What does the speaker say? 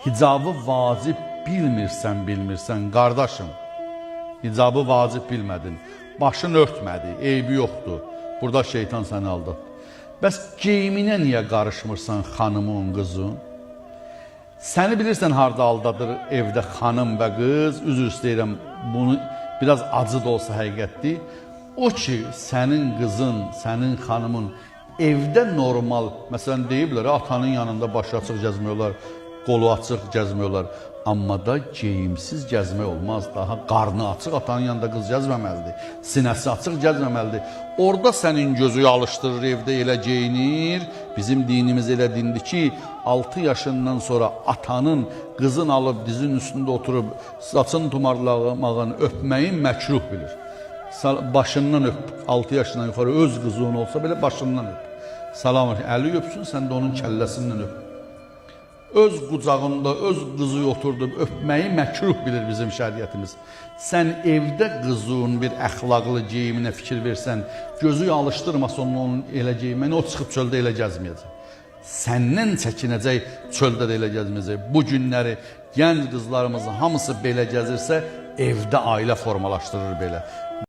hicabı vacib bilmirsən, qardaşım. Hicabı vacib bilmədin, başın örtmədi, eybi yoxdur. Burada şeytan səni aldatdı. Bəs geyiminə niyə qarışmırsan xanımın, qızın? Səni bilirsən harada aldadır evdə xanım və qız, üzr istəyirəm, bunu biraz acı da olsa həqiqətdir. O ki, sənin qızın, sənin xanımın evdə normal, məsələn deyiblər, atanın yanında başı açıq gəzmiyorlar, qolu açıq gəzmiyorlar. Amma da geyimsiz gəzmək olmaz. Daha qarnı açıq atanın yanında qız gəzməməlidir. Sinəsi açıq gəzməməlidir. Orada sənin gözü alışdırır, evdə elə geyinir. Bizim dinimiz elə dindir ki, 6 yaşından sonra atanın qızın alıb dizin üstündə oturub saçın tumarlamağını öpməyin məkruh bilir. Başından öp, 6 yaşından yuxarı öz qızın olsa belə başından öp. Salam, əli öpsün, sən də onun kəlləsindən öp. Öz qucağında, öz qızı oturdub öpməyi məkruh bilir bizim şəriətimiz. Sən evdə qızın bir əxlaqlı geyiminə fikir versən, gözü alışdırmasın onun elə geyimini, o çıxıb çöldə elə gəzməyəcək. Səndən çəkinəcək, çöldə də elə gəzməyəcək. Bu günləri gənc qızlarımızın hamısı belə gəzirsə, evdə ailə formalaşdırır belə.